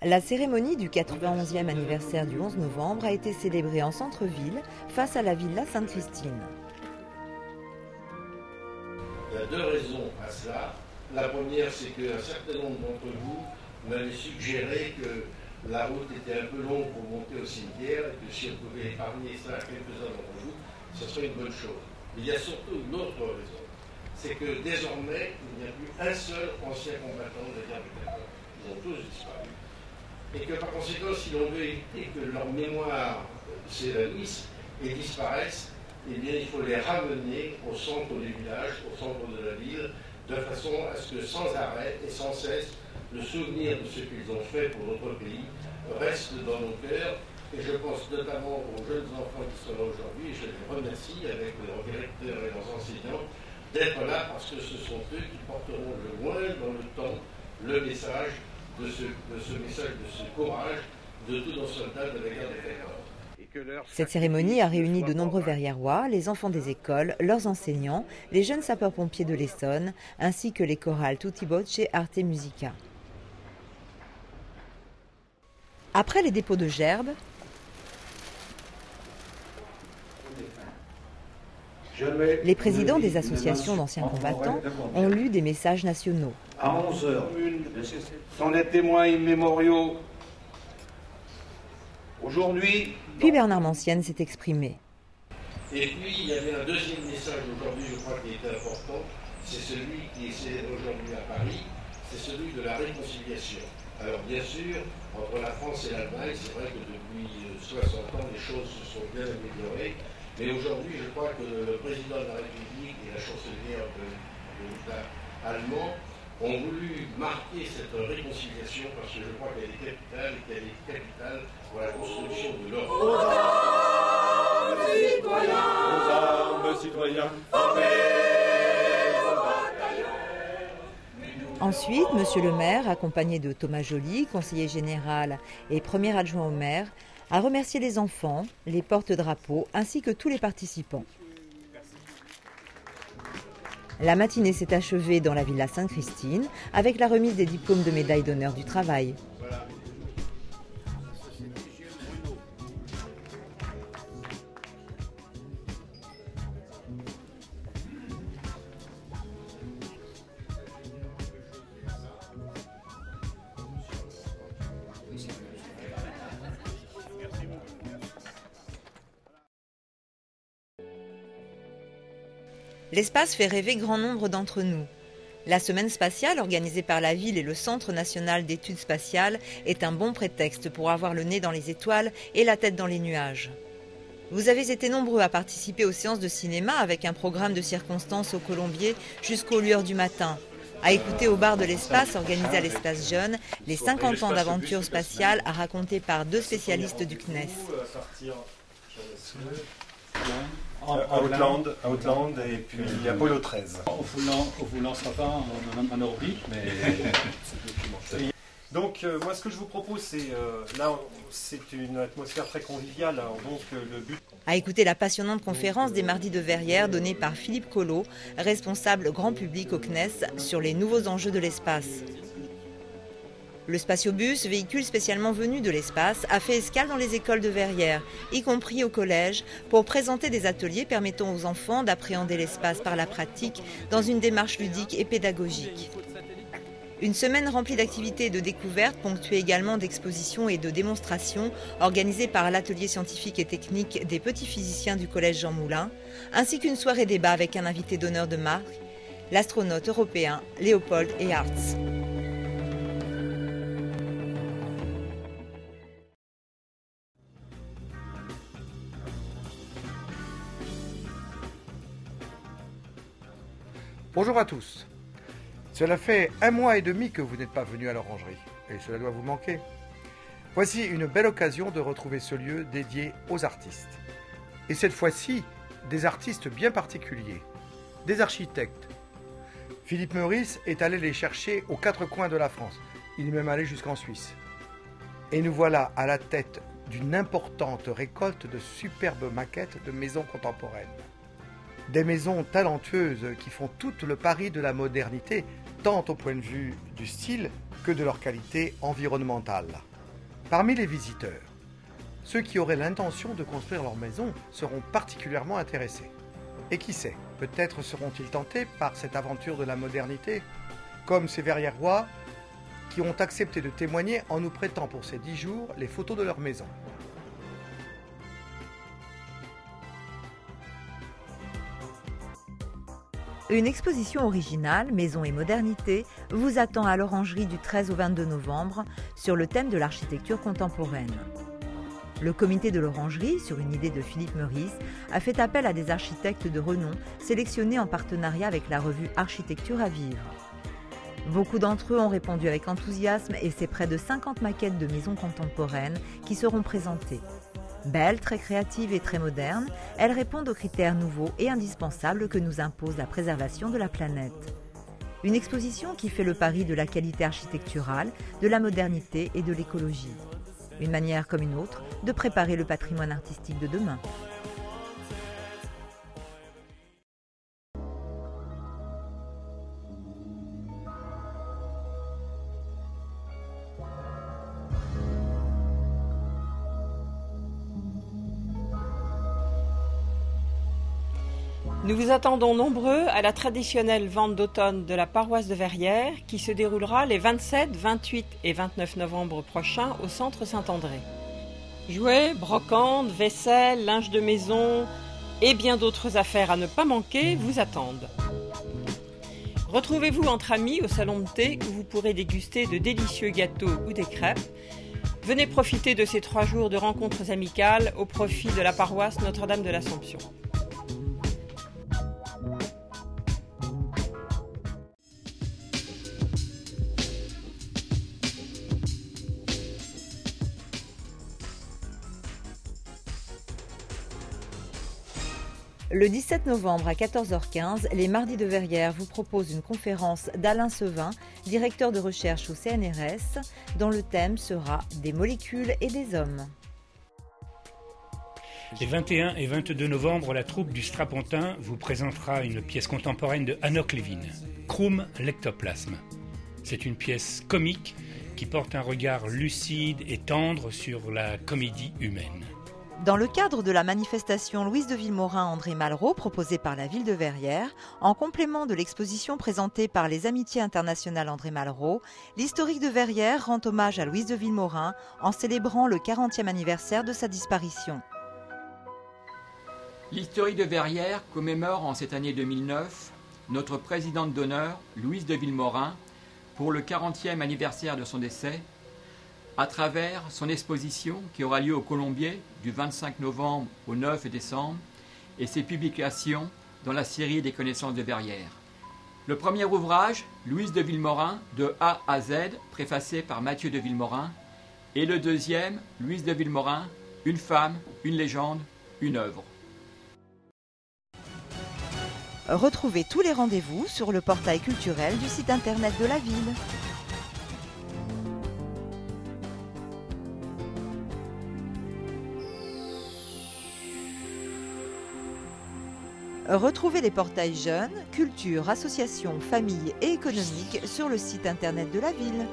La cérémonie du 91e anniversaire du 11 novembre a été célébrée en centre-ville, face à la Villa Sainte-Christine. Il y a deux raisons à cela. La première, c'est qu'un certain nombre d'entre vous m'avaient suggéré que la route était un peu longue pour monter au cimetière et que si on pouvait épargner ça à quelques-uns d'entre vous, ce serait une bonne chose. Mais il y a surtout une autre raison. C'est que désormais, il n'y a plus un seul ancien combattant de la guerre de 14. Ils ont tous disparu. Et que par conséquent, si l'on veut éviter que leur mémoire s'évanouisse et disparaisse, eh bien, il faut les ramener au centre du village, au centre de la ville, de façon à ce que sans arrêt et sans cesse, le souvenir de ce qu'ils ont fait pour notre pays reste dans nos cœurs. Et je pense notamment aux jeunes enfants qui sont là aujourd'hui, et je les remercie avec leurs directeurs et leurs enseignants d'être là parce que ce sont eux qui porteront le loin dans le temps le message de ce message, de ce courage de tous nos soldats de la guerre des 14. Cette cérémonie a réuni de nombreux Verriérois, les enfants des écoles, leurs enseignants, les jeunes sapeurs-pompiers de l'Essonne, ainsi que les chorales Tutti Voce et Arte Musica. Après les dépôts de gerbes, les présidents des associations d'anciens combattants ont lu des messages nationaux. À 11h, sont les témoins immémoriaux. Aujourd'hui... Puis Bernard Mancienne s'est exprimé. Et puis, il y avait un deuxième message aujourd'hui, je crois, qui était important. C'est celui qui est célébré aujourd'hui à Paris, c'est celui de la réconciliation. Alors, bien sûr, entre la France et l'Allemagne, c'est vrai que depuis 60 ans, les choses se sont bien améliorées. Mais aujourd'hui, je crois que le président de la République et la chancelière de l'État allemand ont voulu marquer cette réconciliation parce que je crois qu'elle est capitale et qu'elle est capitale pour la construction de l'Europe. Aux armes, citoyens, formez vos bataillons. Ensuite, Monsieur le maire, accompagné de Thomas Joly, conseiller général et premier adjoint au maire, a remercié les enfants, les porte-drapeaux ainsi que tous les participants. La matinée s'est achevée dans la Villa Sainte-Christine avec la remise des diplômes de médaille d'honneur du travail. L'espace fait rêver grand nombre d'entre nous. La semaine spatiale organisée par la ville et le Centre national d'études spatiales est un bon prétexte pour avoir le nez dans les étoiles et la tête dans les nuages. Vous avez été nombreux à participer aux séances de cinéma avec un programme de circonstances au Colombier jusqu'aux lueurs du matin. À écouter au bar de l'espace organisé à l'Espace Jeune, les 50 ans d'aventure spatiale à raconter par deux spécialistes du CNES. Outland et puis Apollo 13. On vous lancera pas en orbite, mais... Donc moi ce que je vous propose c'est, là c'est une atmosphère très conviviale, alors, donc le but... À écouter la passionnante conférence des mardis de Verrières donnée par Philippe Collot, responsable grand public au CNES, sur les nouveaux enjeux de l'espace. Le Spatiobus, véhicule spécialement venu de l'espace, a fait escale dans les écoles de Verrières, y compris au collège, pour présenter des ateliers permettant aux enfants d'appréhender l'espace par la pratique dans une démarche ludique et pédagogique. Une semaine remplie d'activités et de découvertes, ponctuée également d'expositions et de démonstrations organisées par l'atelier scientifique et technique des petits physiciens du collège Jean Moulin, ainsi qu'une soirée débat avec un invité d'honneur de marque, l'astronaute européen Léopold Ehartz. Bonjour à tous. Cela fait 1 mois et demi que vous n'êtes pas venu à l'Orangerie, et cela doit vous manquer. Voici une belle occasion de retrouver ce lieu dédié aux artistes. Et cette fois-ci, des artistes bien particuliers, des architectes. Philippe Meurice est allé les chercher aux 4 coins de la France. Il est même allé jusqu'en Suisse. Et nous voilà à la tête d'une importante récolte de superbes maquettes de maisons contemporaines. Des maisons talentueuses qui font tout le pari de la modernité, tant au point de vue du style que de leur qualité environnementale. Parmi les visiteurs, ceux qui auraient l'intention de construire leur maison seront particulièrement intéressés. Et qui sait, peut-être seront-ils tentés par cette aventure de la modernité, comme ces Verrières-Rois qui ont accepté de témoigner en nous prêtant pour ces 10 jours les photos de leur maison. Une exposition originale, Maison et modernité, vous attend à l'Orangerie du 13 au 22 novembre sur le thème de l'architecture contemporaine. Le comité de l'Orangerie, sur une idée de Philippe Meurice, a fait appel à des architectes de renom sélectionnés en partenariat avec la revue Architecture à vivre. Beaucoup d'entre eux ont répondu avec enthousiasme et c'est près de 50 maquettes de maisons contemporaines qui seront présentées. Belles, très créatives et très modernes, elles répondent aux critères nouveaux et indispensables que nous impose la préservation de la planète. Une exposition qui fait le pari de la qualité architecturale, de la modernité et de l'écologie. Une manière comme une autre de préparer le patrimoine artistique de demain. Nous vous attendons nombreux à la traditionnelle vente d'automne de la paroisse de Verrières qui se déroulera les 27, 28 et 29 novembre prochains au centre Saint-André. Jouets, brocantes, vaisselle, linge de maison et bien d'autres affaires à ne pas manquer vous attendent. Retrouvez-vous entre amis au salon de thé où vous pourrez déguster de délicieux gâteaux ou des crêpes. Venez profiter de ces 3 jours de rencontres amicales au profit de la paroisse Notre-Dame de l'Assomption. Le 17 novembre à 14h15, les Mardis de Verrières vous proposent une conférence d'Alain Sevin, directeur de recherche au CNRS, dont le thème sera « Des molécules et des hommes ». Les 21 et 22 novembre, la troupe du Strapontin vous présentera une pièce contemporaine de Hanoch Levin, Krum l'ectoplasme. C'est une pièce comique qui porte un regard lucide et tendre sur la comédie humaine. Dans le cadre de la manifestation Louise de Villemorin-André Malraux proposée par la ville de Verrières, en complément de l'exposition présentée par les Amitiés internationales André Malraux, l'historique de Verrières rend hommage à Louise de Villemorin en célébrant le 40e anniversaire de sa disparition. L'historique de Verrières commémore en cette année 2009 notre présidente d'honneur, Louise de Villemorin, pour le 40e anniversaire de son décès, à travers son exposition qui aura lieu au Colombier du 25 novembre au 9 décembre et ses publications dans la série des connaissances de Verrières. Le premier ouvrage, Louise de Villemorin, de A à Z, préfacé par Mathieu de Villemorin, et le deuxième, Louise de Villemorin, une femme, une légende, une œuvre. Retrouvez tous les rendez-vous sur le portail culturel du site internet de la ville. Retrouvez les portails jeunes, culture, associations, famille et économique sur le site internet de la ville.